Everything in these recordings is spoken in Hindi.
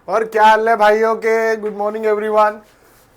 और क्या हाल है भाइयों के। Good morning everyone.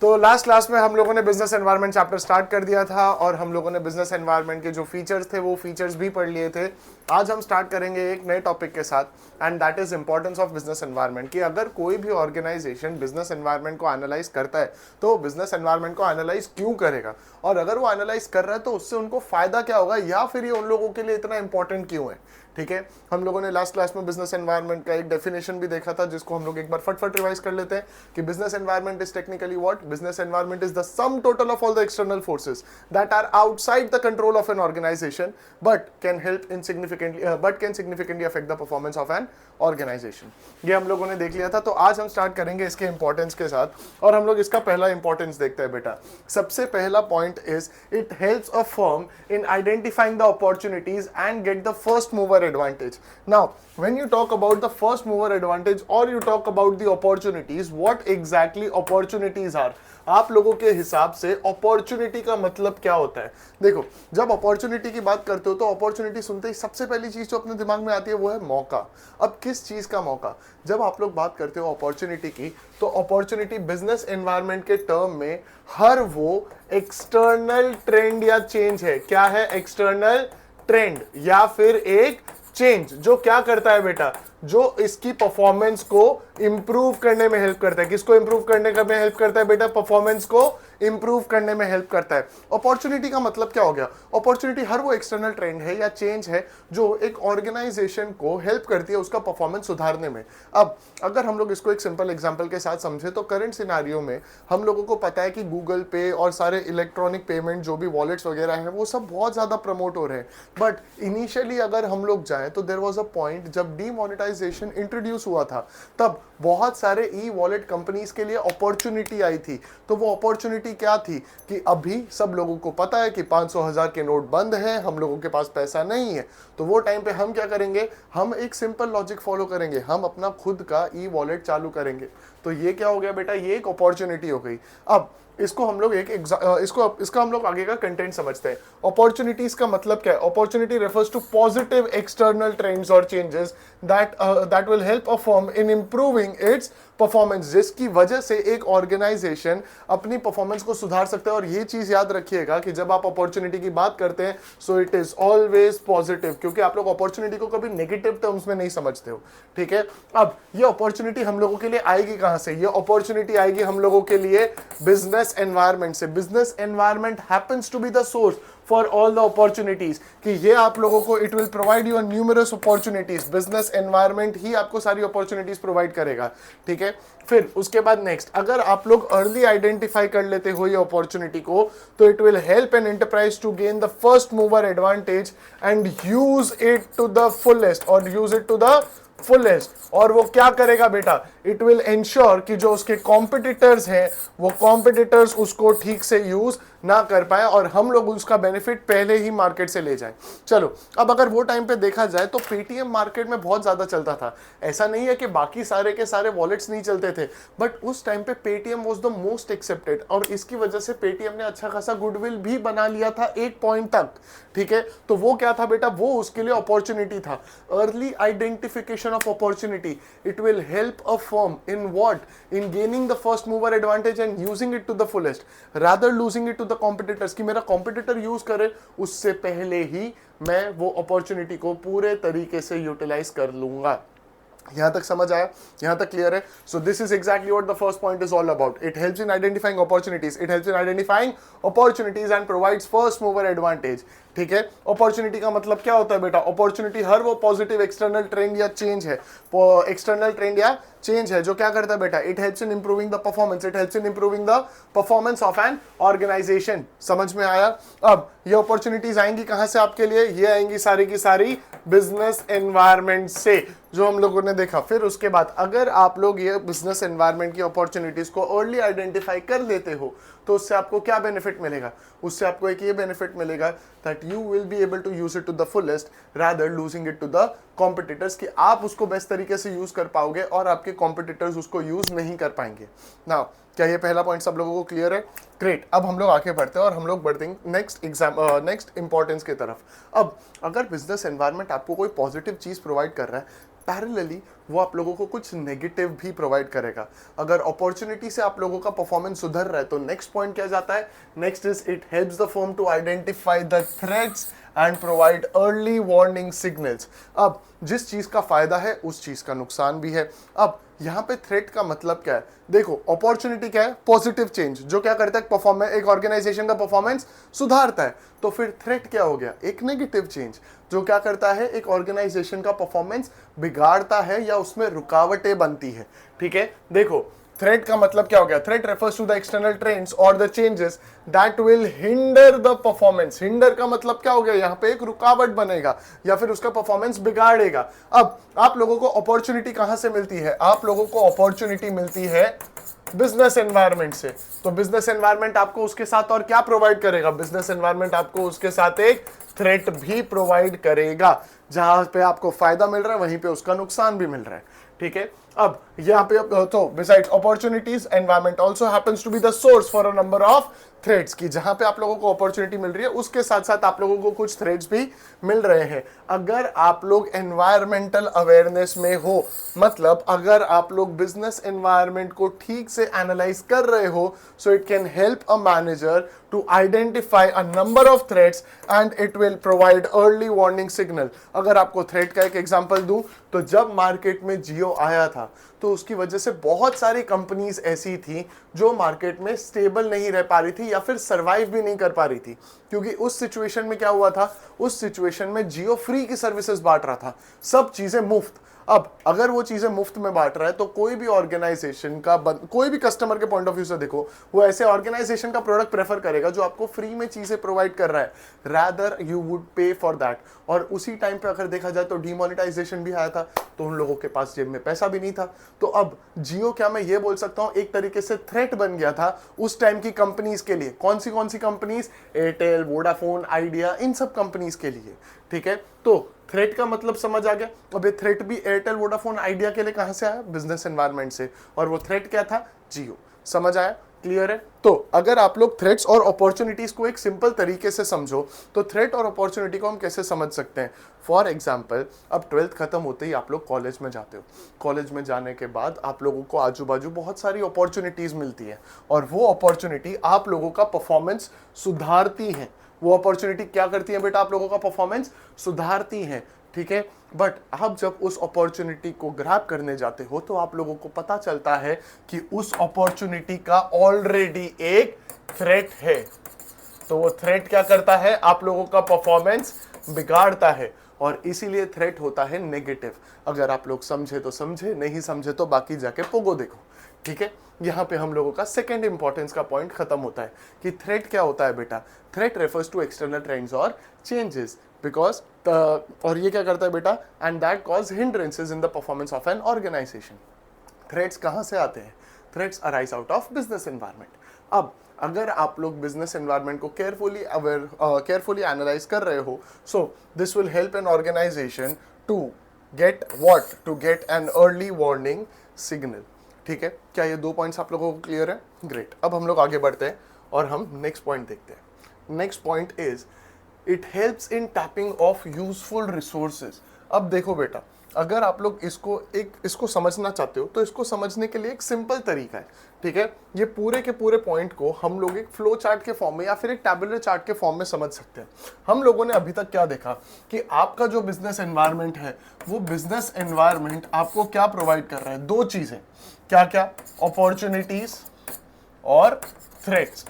तो लास्ट क्लास में हम लोगों ने बिजनेस एनवायरनमेंट चैप्टर स्टार्ट कर दिया था और हम लोगों ने बिजनेस एनवायरनमेंट के जो फीचर्स थे वो फीचर्स भी पढ़ लिए थे। आज हम स्टार्ट करेंगे एक नए टॉपिक के साथ and that is importance of business environment. कि अगर कोई भी ऑर्गेनाइजेशन बिजनेस एनवायरनमेंट को एनालाइज करता है तो बिजनेस एनवायरनमेंट को एनालाइज क्यों करेगा, और अगर वो एनालाइज कर रहा है तो उससे उनको फायदा क्या होगा, या फिर ये उन लोगों के लिए इतना इंपॉर्टेंट क्यों है। ठीक है, हम लोगों ने लास्ट क्लास में बिजनेस एनवायरनमेंट का एक डेफिनेशन भी देखा था जिसको हम लोग एक बार फटफट रिवाइज कर लेते हैं कि business environment is technically what. Business environment is the sum total of all the external forces that are outside the control of an organization but can significantly affect the performance of an organization। ये हम लोगों ने देख लिया था। तो आज हम स्टार्ट करेंगे इसके इंपॉर्टेंस के साथ और हम लोग इसका पहला इंपॉर्टेंस देखते हैं बेटा। सबसे पहला point is it helps a firm in identifying the opportunities and get the first mover advantage. Now when you talk about the first mover advantage or you talk about the opportunities, what exactly opportunities are? आप लोगों के हिसाब से अपॉर्चुनिटी का मतलब क्या होता है? देखो, जब अपॉर्चुनिटी की बात करते हो तो अपॉर्चुनिटी सुनते ही सबसे पहली चीज जो अपने दिमाग में आती है वो है मौका। अब किस चीज का मौका? जब आप लोग बात करते हो अपॉर्चुनिटी की तो अपॉर्चुनिटी बिजनेस एनवायरनमेंट के टर्म में हर वो एक्सटर्नल ट्रेंड या चेंज है। क्या है? एक्सटर्नल ट्रेंड या फिर एक चेंज जो क्या करता है बेटा, जो इसकी परफॉर्मेंस को इंप्रूव करने में हेल्प करता है। किसको इंप्रूव करने में हेल्प करता है बेटा? परफॉर्मेंस को इंप्रूव करने में हेल्प करता है। अपॉर्चुनिटी का मतलब क्या हो गया? अपॉर्चुनिटी हर वो एक्सटर्नल ट्रेंड है या चेंज है जो एक ऑर्गेनाइजेशन को हेल्प करती है उसका परफॉर्मेंस सुधारने में। अब अगर हम लोग इसको एक सिंपल एग्जांपल के साथ समझे तो करंट सिनेरियो में हम लोगों को पता है कि गूगल पे और सारे इलेक्ट्रॉनिक पेमेंट जो भी वॉलेट्स वगैरह हैं वो सब बहुत ज्यादा प्रमोट हो रहे हैं। बट इनिशियली अगर हम लोग जाएं तो देयर वाज अ पॉइंट जब डीमोनेटाइजेशन इंट्रोड्यूस हुआ था तब बहुत सारे ई वॉलेट कंपनीज के लिए अपॉर्चुनिटी आई थी। तो वो अपॉर्चुनिटी क्या थी कि अभी सब लोगों को पता है कि 500,000 के नोट बंद हैं, हम लोगों के पास पैसा नहीं है। तो वो टाइम पे हम क्या करेंगे? हम एक सिंपल लॉजिक फॉलो करेंगे, हम अपना खुद का ई वॉलेट चालू करेंगे। तो ये क्या हो गया बेटा? ये एक अपॉर्चुनिटी हो गई। अब इसको हम लोग इसका हम लोग आगे का कंटेंट समझते हैं। अपॉर्चुनिटीज का मतलब क्या है? Opportunity refers to positive external trends और changes that will help a firm in improving its performance, जिसकी वजह से एक ऑर्गेनाइजेशन अपनी परफॉर्मेंस को सुधार सकता है। और ये चीज याद रखिएगा कि जब आप अपॉर्चुनिटी की बात करते हैं so it is always positive, क्योंकि आप लोग अपॉर्चुनिटी को कभी नेगेटिव टर्म्स में नहीं समझते हो। ठीक है, अब ये अपॉर्चुनिटी हम लोगों के लिए आएगी कहां से? ये अपॉर्चुनिटी आएगी हम लोगों के लिए बिजनेस एनवायरनमेंट से। Business environment happens to be the source for all the opportunities, कि ये आप लोगों को it will provide you numerous opportunities. Business environment ही आपको सारी अपॉर्चुनिटीज प्रोवाइड करेगा। ठीक है, फिर उसके बाद नेक्स्ट, अगर आप लोग अर्ली आइडेंटिफाई कर लेते हो ये अपॉर्चुनिटी को तो it will help an enterprise to gain the first mover advantage and use it to the fullest और वो क्या करेगा बेटा? इट विल इंश्योर कि जो उसके कॉम्पिटिटर्स हैं वो कॉम्पिटिटर्स उसको ठीक से यूज ना कर पाए और हम लोग उसका बेनिफिट पहले ही मार्केट से ले जाएं। चलो, अब अगर वो टाइम पे देखा जाए तो पेटीएम मार्केट में बहुत ज्यादा चलता था। ऐसा नहीं है कि बाकी सारे के सारे वॉलेट्स नहीं चलते थे, बट उस टाइम पे Paytm was the most accepted और इसकी वजह से पेटीएम ने अच्छा खासा गुडविल भी बना लिया था एक पॉइंट तक। ठीक है, तो वो क्या था बेटा? वो उसके लिए अपॉर्चुनिटी था। Early identification of opportunity, it will help a firm in what? In gaining the first mover advantage and using it to the fullest rather losing it to the competitors. कि मेरा कॉम्पिटिटर यूज करे उससे पहले ही मैं वो अपॉर्चुनिटी को पूरे तरीके से यूटिलाइज कर लूंगा। यहां तक समझ आया? यहां तक क्लियर है? So this is exactly what the first point is all about. It helps in identifying opportunities and provides first mover advantage. ठीक है, अपॉर्चुनिटी का मतलब क्या होता है बेटा? अपॉर्चुनिटी हर वो पॉजिटिव एक्सटर्नल ट्रेंड या चेंज है, एक्सटर्नल ट्रेंड या चेंज है जो क्या करता है बेटा? It helps in improving the performance, it helps in improving the performance of an organization. समझ में आया? अब ये अपॉर्चुनिटीज आएंगी कहां से आपके लिए? ये आएंगी सारी की सारी बिजनेस एनवायरनमेंट से, जो हम लोगों ने देखा। फिर उसके बाद अगर आप लोग ये बिजनेस एनवायरनमेंट की अपॉर्चुनिटीज को अर्ली आइडेंटिफाई कर लेते हो तो उससे आपको क्या बेनिफिट मिलेगा? उससे आपको एक ये बेनिफिट मिलेगा that you will be able to use it to the fullest rather losing it to the competitors, कि आप उसको बेस्ट तरीके से यूज कर पाओगे और आपके कॉम्पिटिटर्स उसको यूज नहीं कर पाएंगे। नाउ क्या ये पहला पॉइंट सब लोगों को क्लियर है? ग्रेट। अब हम लोग आगे बढ़ते हैं और हम लोग बढ़ते हैं नेक्स्ट इंपॉर्टेंस की तरफ। अब अगर बिजनेस एनवायरनमेंट आपको कोई पॉजिटिव चीज प्रोवाइड कर रहा है, पैरेलली वो आप लोगों को कुछ नेगेटिव भी प्रोवाइड करेगा। अगर अपॉर्चुनिटी से आप लोगों का परफॉर्मेंस सुधर रहा है तो नेक्स्ट पॉइंट क्या जाता है, next is it helps the firm to identify the threats and provide early warning signals. अब जिस चीज का फायदा है उस चीज का नुकसान भी है। अब यहाँ पे थ्रेट का मतलब क्या है, देखो अपॉर्चुनिटी क्या है, पॉजिटिव चेंज, जो क्या करता है परफॉर्मेंस, एक ऑर्गेनाइजेशन का परफॉर्मेंस सुधारता है। तो फिर थ्रेट क्या हो गया, एक नेगेटिव चेंज, जो क्या करता है एक ऑर्गेनाइजेशन का परफॉर्मेंस बिगाड़ता है या उसमें रुकावटें बनती है। ठीक है, देखो थ्रेट का मतलब क्या हो गया, threat refers to the external trends और the changes that will hinder the performance. Hinder का मतलब क्या हो गया, यहाँ पे एक रुकावट बनेगा या फिर उसका परफॉर्मेंस बिगाड़ेगा। अब आप लोगों को अपॉर्चुनिटी कहां से मिलती है, आप लोगों को अपॉर्चुनिटी मिलती है बिजनेस एनवायरनमेंट से। तो बिजनेस एनवायरनमेंट आपको उसके साथ और क्या प्रोवाइड करेगा, बिजनेस एनवायरनमेंट आपको उसके साथ एक थ्रेट भी प्रोवाइड करेगा। जहां पे आपको फायदा मिल रहा है वहीं पे उसका नुकसान भी मिल रहा है। ठीक है, अब यहाँ पे तो besides opportunities, environment also happens to be the source for a number of threats, की जहां पे आप लोगों को अपॉर्चुनिटी मिल रही है उसके साथ साथ आप लोगों को कुछ थ्रेड्स भी मिल रहे हैं। अगर आप लोग एनवायरमेंटल अवेयरनेस में हो, मतलब अगर आप लोग बिजनेस एनवायरनमेंट को ठीक से एनालाइज कर रहे हो, so it can help a manager to identify a number of threats and it will provide early warning signal। अगर आपको थ्रेट का एक एग्जांपल दूं तो जब मार्केट में जियो आया था तो उसकी वजह से बहुत सारी कंपनीज ऐसी थी जो मार्केट में स्टेबल नहीं रह पा रही थी या फिर सरवाइव भी नहीं कर पा रही थी, क्योंकि उस सिचुएशन में क्या हुआ था, उस सिचुएशन में जियो फ्री की सर्विसेज बांट रहा था, सब चीजें मुफ्त। अब अगर वो चीजें मुफ्त में बांट रहा है तो कोई भी ऑर्गेनाइजेशन का कोई भी कस्टमर के पॉइंट ऑफ व्यू से देखो, वो ऐसे ऑर्गेनाइजेशन का प्रोडक्ट प्रेफर करेगा जो आपको फ्री में चीजें प्रोवाइड कर रहा है, रादर यू वुड पे फॉर दैट। और उसी टाइम पे अगर देखा जाए तो डीमोनेटाइजेशन भी आया था, तो उन लोगों के पास जेब में पैसा भी नहीं था। तो अब जियो, क्या मैं ये बोल सकता हूं, एक तरीके से थ्रेट बन गया था उस टाइम की कंपनीज के लिए। कौन सी कंपनीज, एयरटेल, वोडाफोन, आइडिया, इन सब कंपनीज के लिए। ठीक है, तो थ्रेट का मतलब समझ आ गया। अब ये थ्रेट भी एयरटेल, वोडाफोन, आइडिया के लिए कहां से आया, बिजनेस एनवायरनमेंट से, और वो थ्रेट क्या था, जियो। समझ आया, क्लियर है। तो अगर आप लोग थ्रेट्स और अपॉर्चुनिटीज को एक सिंपल तरीके से समझो तो थ्रेट और अपॉर्चुनिटी को हम कैसे समझ सकते हैं। फॉर एग्जाम्पल, अब 12th खत्म होते ही आप लोग कॉलेज में जाते हो, कॉलेज में जाने के बाद आप लोगों को आजू बाजू बहुत सारी अपॉर्चुनिटीज मिलती है और वो अपॉर्चुनिटी आप लोगों का परफॉर्मेंस सुधारती है। वो अपॉर्चुनिटी क्या करती है बेटा, आप लोगों का परफॉर्मेंस सुधारती है। ठीक है, बट आप जब उस अपॉर्चुनिटी को ग्रैब करने जाते हो तो आप लोगों को पता चलता है कि उस अपॉर्चुनिटी का ऑलरेडी एक थ्रेट है। तो वो थ्रेट क्या करता है, आप लोगों का परफॉर्मेंस बिगाड़ता है और इसीलिए थ्रेट होता है नेगेटिव। अगर आप लोग समझे तो समझे, नहीं समझे तो बाकी जाके पोगो देखो। ठीक है, यहाँ पे हम लोगों का सेकंड इंपॉर्टेंस का पॉइंट खत्म होता है कि थ्रेट क्या होता है बेटा। Threat refers to external trends और चेंजेस बिकॉज, और ये क्या करता है बेटा, and that cause hindrances in the performance of an organization. Threats कहाँ से आते हैं, threats arise out of business environment. अब अगर आप लोग बिजनेस एनवायरनमेंट को केयरफुली एनालाइज कर रहे हो, so this will help an organization to get what, to get an early warning signal. ठीक है, क्या ये दो पॉइंट्स आप लोगों को क्लियर है? ग्रेट। अब हम लोग आगे बढ़ते हैं और हम नेक्स्ट पॉइंट देखते हैं। Next point is it helps in tapping of useful resources. अब देखो बेटा, अगर आप लोग इसको समझना चाहते हो तो इसको समझने के लिए एक सिंपल तरीका है। ठीक है, ये पूरे के पूरे पॉइंट को हम लोग एक फ्लो चार्ट के फॉर्म में या फिर एक टैबुलर चार्ट के फॉर्म में समझ सकते हैं। हम लोगों ने अभी तक क्या देखा कि आपका जो बिजनेस एनवायरनमेंट है, वो बिजनेस एनवायरनमेंट आपको क्या प्रोवाइड कर रहा है, दो चीजें, क्या क्या, अपॉर्चुनिटीज और थ्रेट्स।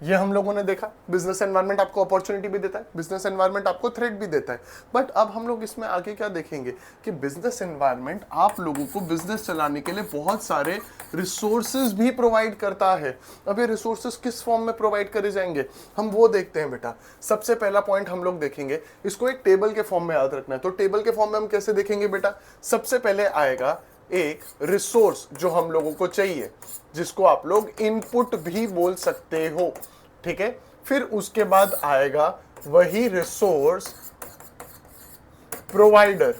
ये हम लोगों ने देखा, बिजनेस एनवायरनमेंट आपको अपॉर्चुनिटी भी देता है, बिजनेस एनवायरनमेंट आपको थ्रेट भी देता है। बट अब हम लोग इसमें आगे क्या देखेंगे कि बिजनेस एनवायरनमेंट आप लोगों को बिजनेस चलाने के लिए बहुत सारे रिसोर्सेज भी प्रोवाइड करता है। अब ये रिसोर्सेज किस फॉर्म में प्रोवाइड करे जाएंगे, हम वो देखते हैं बेटा। सबसे पहला पॉइंट हम लोग देखेंगे, इसको एक टेबल के फॉर्म में याद रखना है। तो टेबल के फॉर्म में हम कैसे देखेंगे बेटा, सबसे पहले आएगा एक रिसोर्स जो हम लोगों को चाहिए, जिसको आप लोग इनपुट भी बोल सकते हो। ठीक है, फिर उसके बाद आएगा वही रिसोर्स प्रोवाइडर,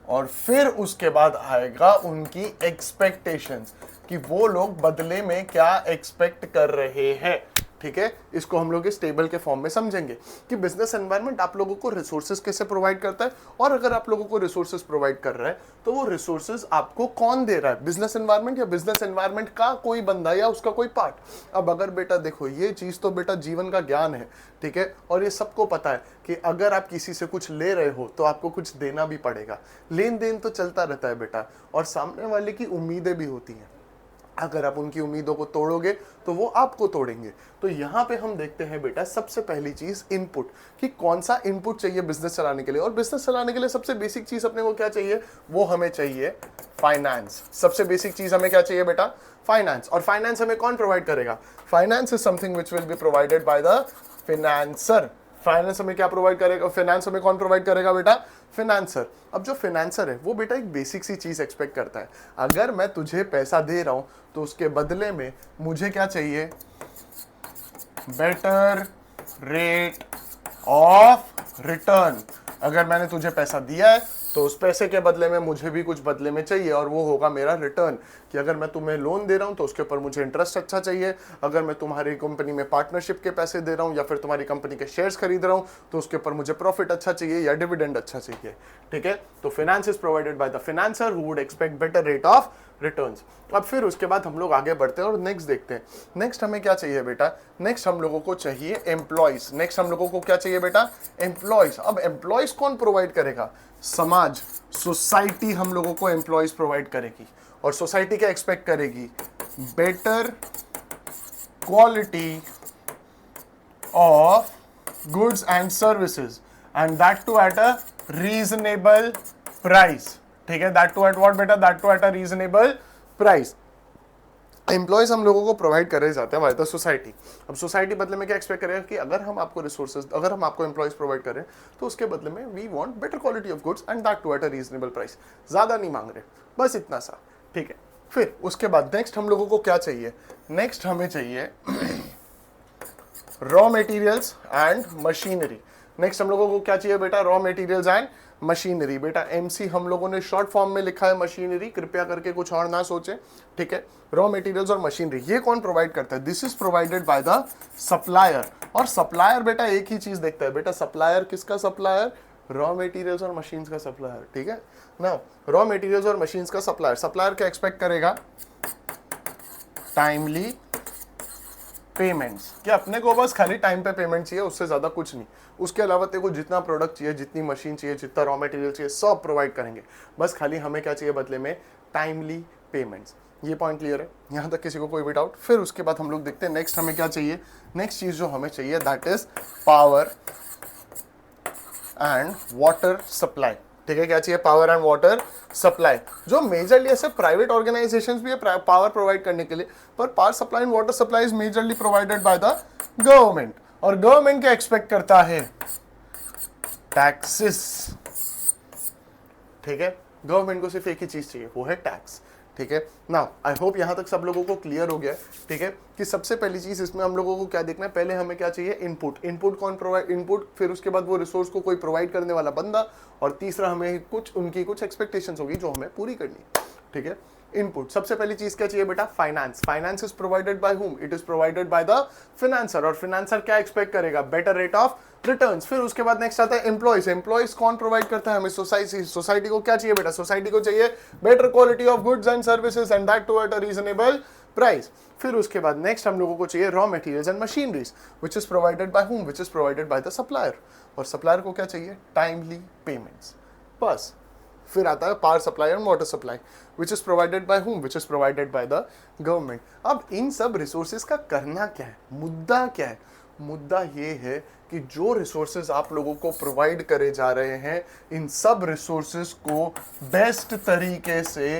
और फिर उसके बाद आएगा उनकी एक्सपेक्टेशंस कि वो लोग बदले में क्या एक्सपेक्ट कर रहे हैं। ठीक है, इसको हम लोग इस टेबल के फॉर्म में समझेंगे कि बिजनेस एनवायरनमेंट आप लोगों को रिसोर्सेज कैसे प्रोवाइड करता है, और अगर आप लोगों को रिसोर्सेज प्रोवाइड कर रहा है तो वो रिसोर्सेज आपको कौन दे रहा है, बिजनेस एनवायरनमेंट या बिजनेस एनवायरनमेंट का कोई बंदा या उसका कोई पार्ट। अब अगर बेटा देखो, ये चीज तो बेटा जीवन का ज्ञान है, ठीक है, और ये सबको पता है कि अगर आप किसी से कुछ ले रहे हो तो आपको कुछ देना भी पड़ेगा। लेन देन तो चलता रहता है बेटा, और सामने वाले की उम्मीदें भी होती हैं। अगर आप उनकी उम्मीदों को तोड़ोगे तो वो आपको तोड़ेंगे। तो यहाँ पे हम देखते हैं बेटा, सबसे पहली चीज इनपुट, कि कौन सा इनपुट चाहिए बिजनेस चलाने के लिए। और बिजनेस चलाने के लिए सबसे बेसिक चीज अपने को क्या चाहिए, वो हमें चाहिए फाइनेंस। सबसे बेसिक चीज हमें क्या चाहिए बेटा, फाइनेंस। और फाइनेंस हमें कौन प्रोवाइड करेगा, finance is something which will be provided by the financer. Finance हमें क्या प्रोवाइड करेगा, फाइनेंस हमें कौन प्रोवाइड करेगा बेटा, फिनेंसर। अब जो फिनेंसर है वो बेटा एक बेसिक सी चीज एक्सपेक्ट करता है, अगर मैं तुझे पैसा दे रहा हूं तो उसके बदले में मुझे क्या चाहिए, बेटर रेट ऑफ रिटर्न। अगर मैंने तुझे पैसा दिया है तो उस पैसे के बदले में मुझे भी कुछ बदले में चाहिए, और वो होगा मेरा रिटर्न। कि अगर मैं तुम्हें लोन दे रहा हूं तो उसके ऊपर मुझे इंटरेस्ट अच्छा चाहिए, अगर मैं तुम्हारी कंपनी में पार्टनरशिप के पैसे दे रहा हूं या फिर तुम्हारी कंपनी के शेयर्स खरीद रहा हूं तो उसके ऊपर मुझे प्रॉफिट अच्छा चाहिए या डिविडेंड अच्छा चाहिए, ठीक है। तो finance is provided by the financer who would expect better rate of returns. अब फिर उसके बाद हम लोग आगे बढ़ते हैं और नेक्स्ट देखते हैं। नेक्स्ट हमें क्या चाहिए बेटा, नेक्स्ट हम लोगों को चाहिए एम्प्लॉयज। नेक्स्ट हम लोगों को क्या चाहिए बेटा, एम्प्लॉयज। अब एम्प्लॉयज कौन प्रोवाइड करेगा, समाज, सोसाइटी हम लोगों को एम्प्लॉयज प्रोवाइड करेगी। और सोसाइटी क्या एक्सपेक्ट करेगी, better quality of goods and services, and that too at a reasonable price, ठीक है। दैट टू एट व्हाट बेटा, that too at a reasonable price. Employees हम लोगों को प्रोवाइड करे जाते हैं बाय द सोसाइटी। अब सोसाइटी बदले में क्या एक्सपेक्ट करेगा कि अगर हम आपको रिसोर्सेज, अगर हम आपको एम्प्लॉयज प्रोवाइड करें तो उसके बदले में we want better quality of goods and that too at a reasonable price. ज्यादा नहीं मांग रहे, बस इतना सा, ठीक है। फिर उसके बाद नेक्स्ट हम लोगों को क्या चाहिए, नेक्स्ट हमें चाहिए raw materials and machinery. Next हम लोगों को क्या चाहिए बेटा, रॉ मटेरियल्स एंड मशीनरी। बेटा एमसी हम लोगों ने शॉर्ट फॉर्म में लिखा है मशीनरी, कृपया करके कुछ और ना सोचें, ठीक है। रॉ मटेरियल्स और मशीनरी ये कौन प्रोवाइड करता है, this is provided by the supplier. और सप्लायर बेटा एक ही चीज देखता है बेटा, सप्लायर किसका सप्लायर, रॉ मटेरियल्स और मशीन्स का सप्लायर, ठीक है ना। रॉ मटेरियल्स और मशीन्स का सप्लायर, सप्लायर क्या एक्सपेक्ट करेगा, टाइमली पेमेंट्स, कि अपने को बस खाली टाइम पे पेमेंट चाहिए, उससे ज्यादा कुछ नहीं। उसके अलावा तेरे को जितना प्रोडक्ट चाहिए, जितनी मशीन चाहिए, जितना रॉ मटेरियल चाहिए, सब प्रोवाइड करेंगे। बस खाली हमें क्या चाहिए बदले में, टाइमली पेमेंट्स। ये पॉइंट क्लियर है, यहाँ तक किसी को कोई भी डाउट। फिर उसके बाद हम लोग देखते हैं नेक्स्ट हमें क्या चाहिए। नेक्स्ट चीज जो हमें चाहिए that is power and water supply, ठीक है। क्या चाहिए, पावर एंड वाटर सप्लाई, जो मेजरली ऐसे प्राइवेट ऑर्गेनाइजेशंस भी है पावर प्रोवाइड करने के लिए, पर power supply and water supply is majorly provided by the government. और गवर्नमेंट क्या एक्सपेक्ट करता है, टैक्सेस, ठीक है। गवर्नमेंट को सिर्फ एक ही चीज चाहिए, वो है टैक्स, ठीक है ना। आई होप यहां तक सब लोगों को क्लियर हो गया, ठीक है, कि सबसे पहली चीज इसमें हम लोगों को क्या देखना है, पहले हमें क्या चाहिए, इनपुट। इनपुट कौन प्रोवाइड, इनपुट, फिर उसके बाद वो रिसोर्स को कोई प्रोवाइड करने वाला बंदा, और तीसरा हमें कुछ उनकी कुछ एक्सपेक्टेशंस होगी जो हमें पूरी करनी, ठीक है। इनपुट, सबसे पहली चीज क्या चाहिए बेटा, finance. Finance is provided by whom, it is provided by the financer. और फाइनेंसर क्या एक्सपेक्ट करेगा, बेटर रेट ऑफ रिटर्न्स। फिर उसके बाद नेक्स्ट आता है एम्प्लॉयज। एम्प्लॉयज कौन प्रोवाइड करता है हमें, सोसाइटी। सोसाइटी को क्या चाहिए बेटा, सोसाइटी को चाहिए better quality of goods and services and that too at a reasonable price. फिर उसके बाद नेक्स्ट हम लोगों को चाहिए raw materials and machineries, which is provided by whom, which is provided by the supplier. और सप्लायर को क्या चाहिए, टाइमली पेमेंट्स, बस। फिर आता है power supply and water supply, which is provided by whom, which is provided by the government. अब इन सब रिसोर्सेज का करना क्या है, मुद्दा क्या है, मुद्दा ये है कि जो रिसोर्सेज आप लोगों को प्रोवाइड करे जा रहे हैं, इन सब रिसोर्सेज को बेस्ट तरीके से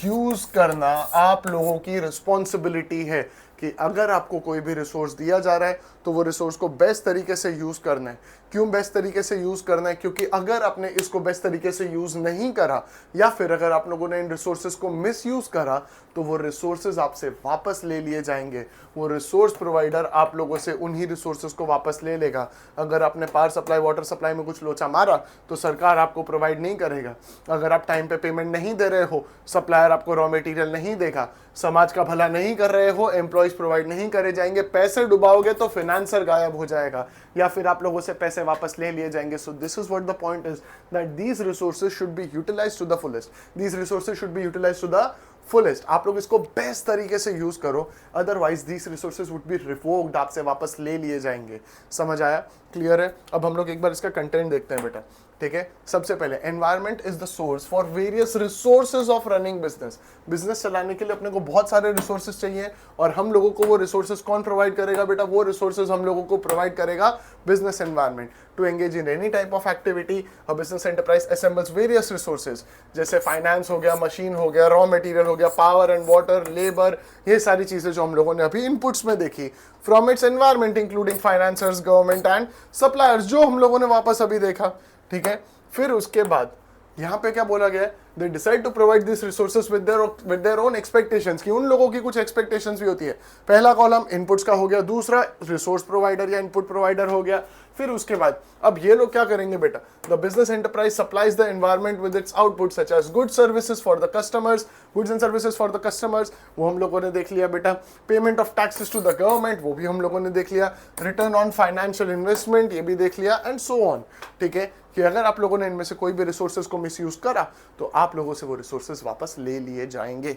यूज करना आप लोगों की रिस्पॉन्सिबिलिटी है। कि अगर आपको कोई भी रिसोर्स दिया जा रहा है तो वो रिसोर्स को बेस्ट तरीके से यूज करना है। क्यों बेस्ट तरीके से यूज करना है? क्योंकि अगर आपने इसको बेस्ट तरीके से यूज नहीं करा या फिर अगर आप लोगों ने इन रिसोर्सेज को मिस यूज करा तो वो रिसोर्सेज आपसे वापस ले लिए जाएंगे। वो रिसोर्स प्रोवाइडर आप लोगों से उन्हीं रिसोर्सेज को वापस ले लेगा। अगर आपने पावर सप्लाई वाटर सप्लाई में कुछ लोचा मारा तो सरकार आपको प्रोवाइड नहीं करेगा। अगर आप टाइम पे पेमेंट नहीं दे रहे हो, सप्लायर आपको रॉ मटेरियल नहीं देगा, समाज का भला नहीं कर रहे हो, एम्प्लॉयज प्रोवाइड नहीं करे जाएंगे, पैसे डुबाओगे तो फाइनेंसर गायब हो जाएगा या फिर आप लोगों से पैसे वापस ले लिए जाएंगे। So this is what the point is that these resources should be utilized to the fullest. These resources should be utilized to the fullest. आप लोग इसको बेस्ट तरीके से यूज करो, otherwise these resources would be revoked, आपसे वापस ले लिए जाएंगे। समझ आया? क्लियर है? अब हम लोग एक बार इसका कंटेंट देखते हैं बेटा। ठीक है, सबसे पहले environment is the source for various resources of running business. Business चलाने के लिए अपने को बहुत सारे रिसोर्सेज चाहिए और हम लोगों को वो रिसोर्सेज कौन प्रोवाइड करेगा बेटा? वो रिसोर्सेज हम लोगों को प्रोवाइड करेगा business environment. To engage in any type of activity a business enterprise assembles various resources, जैसे फाइनेंस हो गया, मशीन हो गया, रॉ मटेरियल हो गया, पावर एंड वाटर, लेबर, ये सारी चीजें जो हम लोगों ने अभी इनपुट्स में देखी from its environment including financiers, government and suppliers, जो हम लोगों ने वापस अभी देखा। ठीक है, फिर उसके बाद यहां पे क्या बोला गया है? They decide to provide this resources with their own expectations, कि उन लोगों की कुछ एक्सपेक्टेशंस भी होती है। पहला कॉलम इनपुट्स का हो गया, दूसरा रिसोर्स प्रोवाइडर या इनपुट प्रोवाइडर हो गया। फिर उसके बाद अब ये लोग क्या करेंगे बेटा? The business enterprise supplies the environment with its output such as goods services for the customers, goods and services for the customers, वो हम लोगों ने देख लिया बेटा। Payment of taxes to the government, वो भी हम लोगों ने देख लिया। रिटर्न ऑन फाइनेंशियल इन्वेस्टमेंट, ये भी देख लिया, एंड सो ऑन। ठीक है, कि अगर आप लोगों ने इनमें से कोई भी रिसोर्सेज को मिसयूज करा तो आप लोगों से वो रिसोर्सेज वापस ले लिए जाएंगे।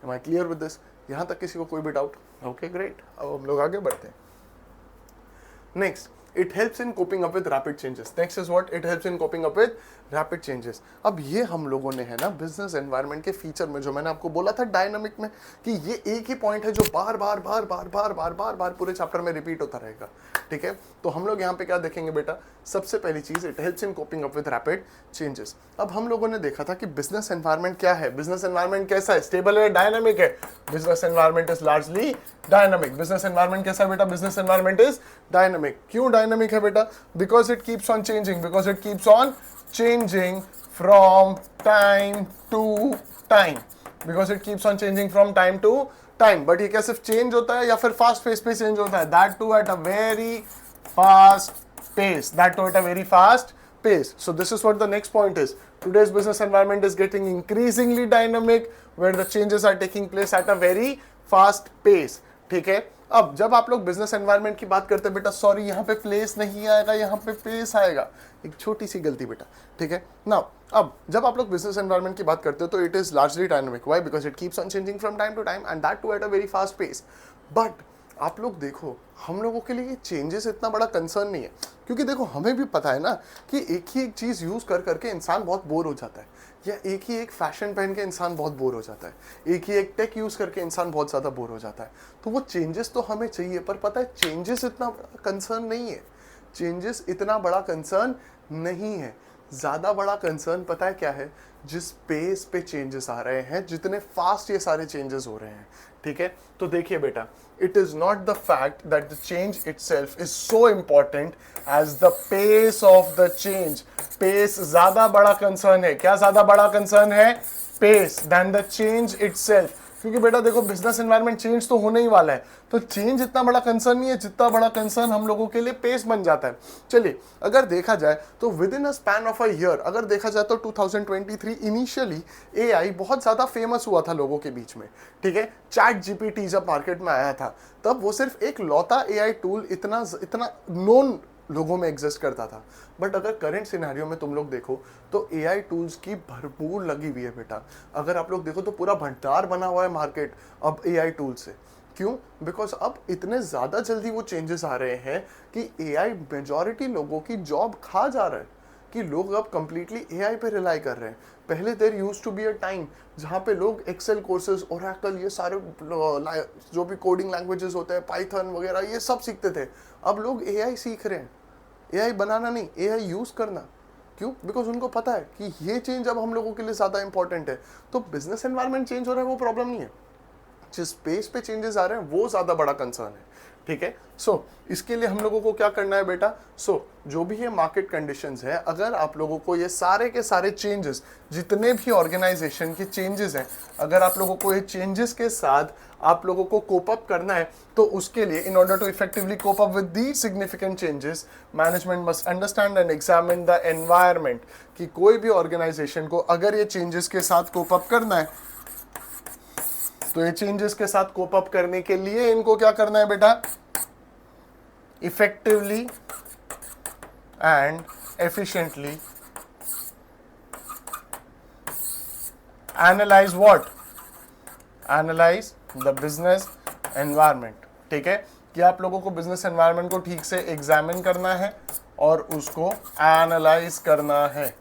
Am I clear with this? यहां तक किसी को कोई भी डाउट? ओके ग्रेट, अब हम लोग आगे बढ़ते हैं। Next, it helps in coping up with rapid changes. Next is what? It helps in coping up with rapid changes. अब ये हम लोगों ने है ना बिजनेस एनवायरनमेंट के फीचर में, जो मैंने आपको बोला था डायनामिक में, कि ये एक ही पॉइंट है जो बार बार बार बार बार बार बार बार पूरे चैप्टर में रिपीट होता रहेगा। ठीक है, तो हम लोग यहाँ पे क्या देखेंगे बेटा? सबसे पहली चीज, it helps in coping up with rapid changes. अब हम लोगों ने देखा था कि बिजनेस एनवायरनमेंट क्या है, बिजनेस एनवायरनमेंट कैसा है? स्टेबल है, डायनामिक है? Business environment is largely dynamic. Business environment कैसा है बेटा? Business environment is dynamic. क्यों डायनामिक है बेटा? Because it keeps on changing, because it keeps on changing from time to time, because it keeps on changing from time to time. but ये क्या सिर्फ चेंज होता है या फिर फास्ट पेस पे चेंज होता है? that too at a very fast pace, that too at a very fast pace. So this is what the next point is. Today's business environment is getting increasingly dynamic where the changes are taking place at a very fast pace. ठीक है, अब जब आप लोग बिजनेस एनवायरनमेंट की बात करते हैं बेटा, सॉरी यहाँ पे प्लेस नहीं आएगा, यहाँ पे पेस आएगा, एक छोटी सी गलती बेटा। ठीक है ना, अब जब आप लोग बिजनेस एनवायरनमेंट की बात करते हो तो it is largely dynamic. Why? Because it keeps on changing from time to time and that too at a very fast pace. But आप लोग देखो, हम लोगों के लिए चेंजेस इतना बड़ा कंसर्न नहीं है, क्योंकि देखो हमें भी पता है ना कि एक ही एक चीज़ यूज़ कर करके इंसान बहुत बोर हो जाता है, या एक ही एक फैशन पहन के इंसान बहुत बोर हो जाता है, एक ही एक टेक यूज़ करके इंसान बहुत ज़्यादा बोर हो जाता है। तो वो चेंजेस तो हमें चाहिए, पर पता है चेंजेस इतना बड़ा कंसर्न नहीं है। चेंजेस इतना बड़ा कंसर्न नहीं है। ज़्यादा बड़ा कंसर्न पता है क्या है? जिस पेस पे चेंजेस आ रहे हैं, जितने फास्ट ये सारे चेंजेस हो रहे हैं। ठीक है, तो देखिए बेटा, it is not the fact that the change itself is so important as the pace of the change. pace ज्यादा बड़ा कंसर्न है। क्या ज्यादा बड़ा कंसर्न है? pace than the change itself. क्योंकि बेटा देखो, बिजनेस एनवायरनमेंट चेंज तो होने ही वाला है, तो चेंज इतना बड़ा कंसर्न नहीं है जितना बड़ा कंसर्न हम लोगों के लिए पेस बन जाता है। चलिए, अगर देखा जाए तो with in a span of a year, अगर देखा जाए तो 2023 इनिशियली एआई बहुत ज्यादा फेमस हुआ था लोगों के बीच में। ठीक है, चैट जीपीटी जब मार्केट में आया था तब वो सिर्फ एक लौता एआई टूल इतना नोन लोगों में एग्जिस्ट करता था। बट अगर करंट सिनेरियो में तुम लोग देखो तो एआई टूल्स की भरपूर लगी हुई है बेटा। अगर आप लोग देखो तो पूरा भंडार बना हुआ है मार्केट अब एआई टूल से। क्यों? बिकॉज अब इतने ज़्यादा जल्दी वो चेंजेस आ रहे हैं कि एआई मेजॉरिटी लोगों की जॉब खा जा रहा है, कि लोग अब कंप्लीटली एआई पे रिलाई कर रहे हैं। पहले there used to be a time जहाँ पे लोग एक्सेल कोर्सेज, ओरेकल, ये सारे जो भी कोडिंग लैंग्वेजेस होते हैं, पाइथन वगैरह, ये सब सीखते थे। अब लोग एआई सीख रहे हैं, एआई बनाना नहीं, एआई यूज़ करना। क्यों? बिकॉज उनको पता है कि ये चेंज अब हम लोगों के लिए ज़्यादा इंपॉर्टेंट है। तो बिजनेस एनवायरनमेंट चेंज हो रहा है वो प्रॉब्लम नहीं है, जिस पेस पे चेंजेस आ रहे हैं वो ज़्यादा बड़ा कंसर्न है। ठीक है। सो इसके लिए हम लोगों को क्या करना है बेटा, जो भी ये मार्केट कंडीशंस है, अगर आप लोगों को ये सारे के सारे चेंजेस, जितने भी ऑर्गेनाइजेशन के चेंजेस हैं, अगर आप लोगों को ये चेंजेस के साथ आप लोगों को कोप अप करना है, तो उसके लिए in order to effectively cope up with the significant changes, management must understand and examine the environment. कि कोई भी ऑर्गेनाइजेशन को अगर ये चेंजेस के साथ कोप अप करना है, तो ये चेंजेस के साथ कोप अप करने के लिए इनको क्या करना है बेटा, effectively and efficiently analyse what, analyse the business environment. ठीक है, कि आप लोगों को बिजनेस एनवायरनमेंट को ठीक से एग्जामिन करना है और उसको एनालाइज करना है।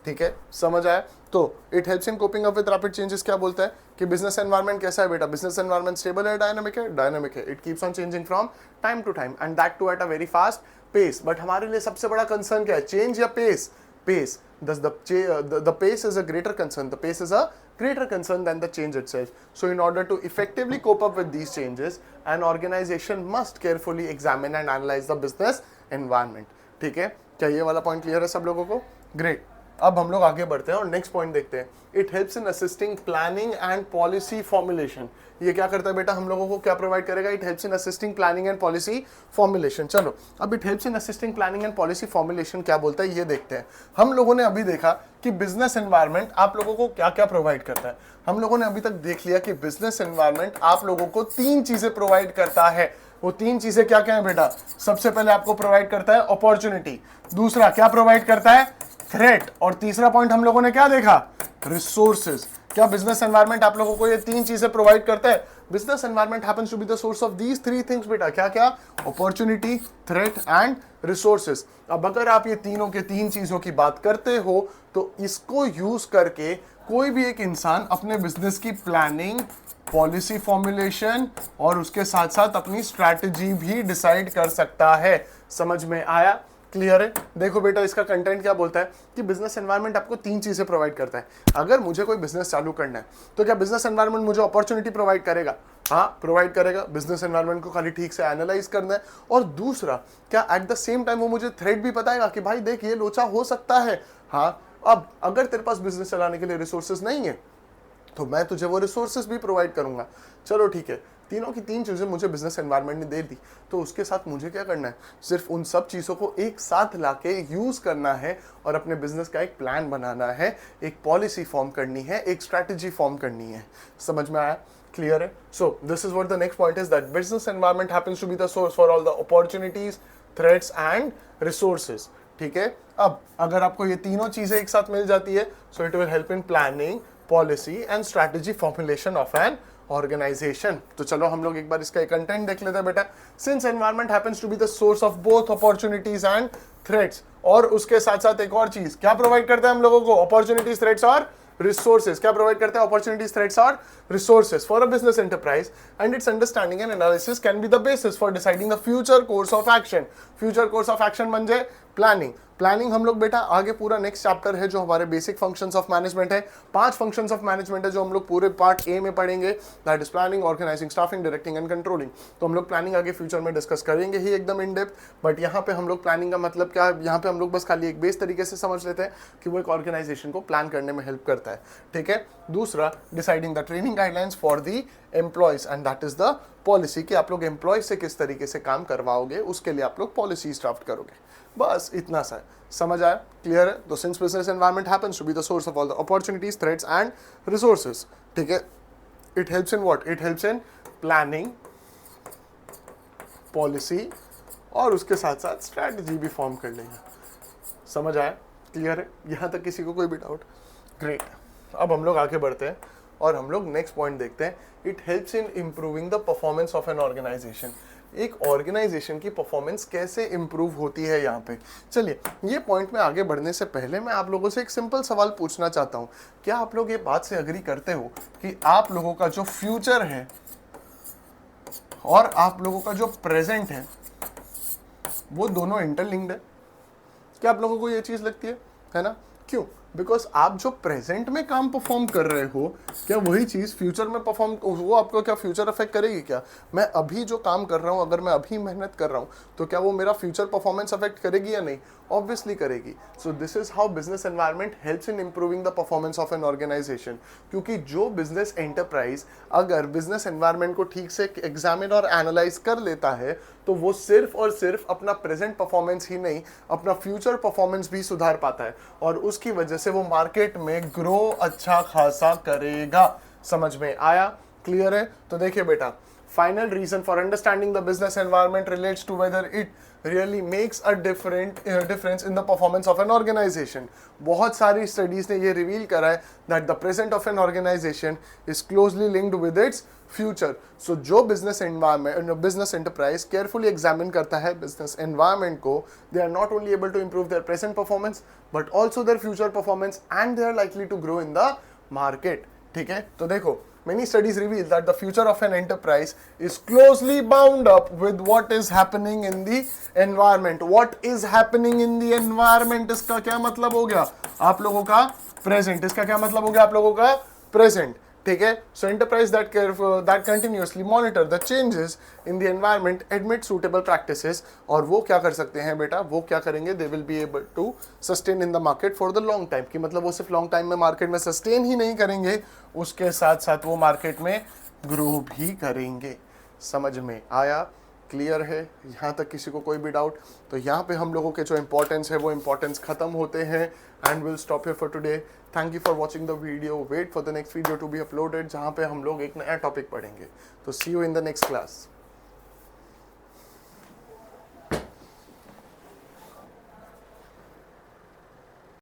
ठीक है, समझ आया। तो it helps in coping up with rapid changes. क्या बोलता है कि बिजनेस एनवायरनमेंट कैसा है बेटा, बिजनेस एनवायरनमेंट स्टेबल है, डायनामिक है, डायनामिक है। It keeps on changing from time to time and that too at a very fast pace. But हमारे लिए सबसे बड़ा कंसर्न क्या है, चेंज या pace? Pace. Thus the pace is a greater concern. The pace is a greater concern than the change itself. So in order to effectively cope up with these changes, an organization must carefully examine and analyze the business environment. ठीक है, क्या ये वाला पॉइंट क्लियर है सब लोगों को? ग्रेट। अब हम लोग आगे बढ़ते हैं और नेक्स्ट पॉइंट देखते हैं। It helps in assisting planning and policy formulation. ये क्या करता है बेटा, हम लोगों को क्या प्रोवाइड करेगा? It helps in assisting planning and policy formulation. चलो अब it helps in assisting planning and policy formulation क्या बोलता है ये देखते हैं। हम लोगों ने अभी देखा कि बिजनेस एनवायरनमेंट आप लोगों को क्या क्या प्रोवाइड करता है। हम लोगों ने अभी तक देख लिया कि बिजनेस एनवायरनमेंट आप लोगों को 3 चीजें प्रोवाइड करता है। वो 3 चीजें क्या क्या है बेटा? सबसे पहले आपको प्रोवाइड करता है अपॉर्चुनिटी, दूसरा क्या प्रोवाइड करता है? थ्रेट, और तीसरा पॉइंट हम लोगों ने क्या देखा? रिसोर्सेज। क्या बिजनेस एनवायरनमेंट आप लोगों को ये 3 चीजें प्रोवाइड करता है? Business environment happens to be the source of these 3 things बेटा। क्या क्या? Opportunity, threat and resources. अब अगर आप ये तीनों के 3 चीजों की बात करते हो, तो इसको यूज करके कोई भी एक इंसान अपने बिजनेस की प्लानिंग, पॉलिसी फॉर्मुलेशन और उसके साथ साथ अपनी स्ट्रैटेजी भी डिसाइड कर सकता है। समझ में आया? क्लियर है? देखो बेटा, इसका कंटेंट क्या बोलता है कि बिजनेस एनवायरनमेंट आपको 3 चीजें प्रोवाइड करता है। अगर मुझे कोई बिजनेस चालू करना है, तो क्या बिजनेस एनवायरनमेंट मुझे अपॉर्चुनिटी प्रोवाइड करेगा? हाँ, प्रोवाइड करेगा। बिजनेस एनवायरनमेंट को खाली ठीक से एनालाइज करना है। और दूसरा, क्या एट द सेम टाइम वो मुझे थ्रेट भी बताएगा कि भाई देख ये लोचा हो सकता है। हाँ, अब अगर तेरे पास बिजनेस चलाने के लिए रिसोर्सेज नहीं है, तो मैं तुझे वो रिसोर्सेज भी प्रोवाइड करूंगा। चलो ठीक है, तीनों की 3 चीजें मुझे बिजनेस एनवायरनमेंट ने दे दी, तो उसके साथ मुझे क्या करना है? सिर्फ उन सब चीजों को एक साथ लाके यूज करना है और अपने बिजनेस का एक प्लान बनाना है, एक पॉलिसी फॉर्म करनी है, एक स्ट्रैटेजी फॉर्म करनी है। समझ में आया? क्लियर है? So this is what the next point is, that business environment happens to be the source for all the opportunities, threats and resources. ठीक है, अब अगर आपको ये तीनों चीजें एक साथ मिल जाती है, so it will help in planning, policy and strategy formulation of an organization. तो चलो हम लोग एक बार इसका कंटेंट देख लेते हैं बेटा। Since environment happens to be the source of both opportunities and threats, और उसके साथ साथ एक और चीज क्या प्रोवाइड करता है हम लोगों को? अपॉर्चुनिटीज, थ्रेट्स और रिसोर्सेज। क्या प्रोवाइड करते हैं? अपॉर्चुनिटीज, थ्रेट्स और resources for a business enterprise, and it's understanding and analysis can be the basis for deciding the future course of action. Future course of action म्हणजे प्लानिंग। प्लानिंग हम लोग बेटा आगे पूरा नेक्स्ट चैप्टर है जो हमारे बेसिक फंक्शंस ऑफ मैनेजमेंट है, 5 फंक्शंस ऑफ मैनेजमेंट है जो हम लोग पूरे पार्ट ए में पढ़ेंगे, that is planning, organizing, staffing, directing and controlling. तो हम लोग प्लानिंग आगे फ्यूचर में डिस्कस करेंगे ही एकदम इन डेप्थ, बट यहाँ पे हम लोग प्लानिंग का मतलब क्या है, यहाँ पे हम लोग बस खाली एक बेस तरीके से समझ लेते हैं कि वो एक ऑर्गेनाइजेशन को प्लान करने में हेल्प करता है। ठीक है, दूसरा deciding the training guidelines for the employees, and that is the policy, कि आप लोग एम्प्लॉयज से किस तरीके से काम करवाओगे, उसके लिए आप लोग पॉलिसी ड्राफ्ट करोगे। बस इतना सा समझ आया? क्लियर है? तो since business environment happens to be the source of all the opportunities, threats and resources, ठीक है, it helps in what? It helps in planning, policy और उसके साथ साथ स्ट्रैटेजी भी फॉर्म कर लेगा। समझ आया? क्लियर है? यहां तक किसी को कोई भी डाउट? ग्रेट। अब हम लोग आगे बढ़ते हैं और हम लोग नेक्स्ट पॉइंट देखते हैं। It helps in improving the performance of an organization. एक ऑर्गेनाइजेशन की परफॉर्मेंस कैसे इंप्रूव होती है यहाँ पे। चलिए, ये पॉइंट में आगे बढ़ने से पहले मैं आप लोगों से एक सिंपल सवाल पूछना चाहता हूँ। क्या आप लोग ये बात से एग्री करते हो कि आप लोगों का जो फ्यूचर है और आप लोगों का जो प्रेजेंट है वो दोनों इंटरलिंक्ड है? क्या आप लोगों को ये चीज लगती है ना? क्यों? बिकॉज आप जो प्रेजेंट में काम परफॉर्म कर रहे हो, क्या वही चीज़ फ्यूचर में परफॉर्म, वो आपको क्या फ्यूचर अफेक्ट करेगी? क्या मैं अभी जो काम कर रहा हूँ, अगर मैं अभी मेहनत कर रहा हूँ, तो क्या वो मेरा फ्यूचर परफॉर्मेंस अफेक्ट करेगी या नहीं? ऑब्वियसली करेगी. So this is how business environment helps in improving the performance of an organization. क्योंकि जो बिजनेस एंटरप्राइज अगर बिजनेस एनवायरनमेंट को ठीक से एग्जामिन और एनालाइज कर लेता है, तो वो सिर्फ और सिर्फ अपना प्रेजेंट परफॉर्मेंस ही नहीं, अपना फ्यूचर परफॉर्मेंस भी सुधार पाता है, और उसकी वजह से वो मार्केट में ग्रो अच्छा खासा करेगा. समझ में आया? क्लियर है? तो देखिए बेटा, final reason for understanding the business environment relates to whether it really makes a difference in the performance of an organization. बहुत सारी स्टडीज ने ये रिवील करा है that the present of an organization is closely linked with its future. So जो business environment, business enterprise carefully examine करता है business environment को, they are not only able to improve their present performance but also their future performance, and they are likely to grow in the market. ठीक है? तो देखो, many studies reveal that the future of an enterprise is closely bound up with what is happening in the environment. What is happening in the environment, इसका क्या मतलब हो गया आप लोगों का? प्रेजेंट. इसका क्या मतलब हो गया आप लोगों का? प्रेजेंट. ठीक है? So enterprise that continuously monitor the changes in the environment admit suitable practices, और वो क्या कर सकते हैं बेटा? वो क्या करेंगे? They will be able to sustain in the market for the long time. कि मतलब वो सिर्फ लॉन्ग टाइम में मार्केट में सस्टेन ही नहीं करेंगे, उसके साथ साथ वो मार्केट में ग्रो भी करेंगे. समझ में आया? क्लियर है? यहाँ तक किसी को कोई भी डाउट? तो यहाँ पे हम लोगों के जो इंपॉर्टेंस है वो इंपॉर्टेंस खत्म होते हैं, and will stop here for today. Thank you for watching the video. Wait for the next video to be uploaded, जहाँ पे हम लोग एक नया टॉपिक पढ़ेंगे. तो see you in the next class.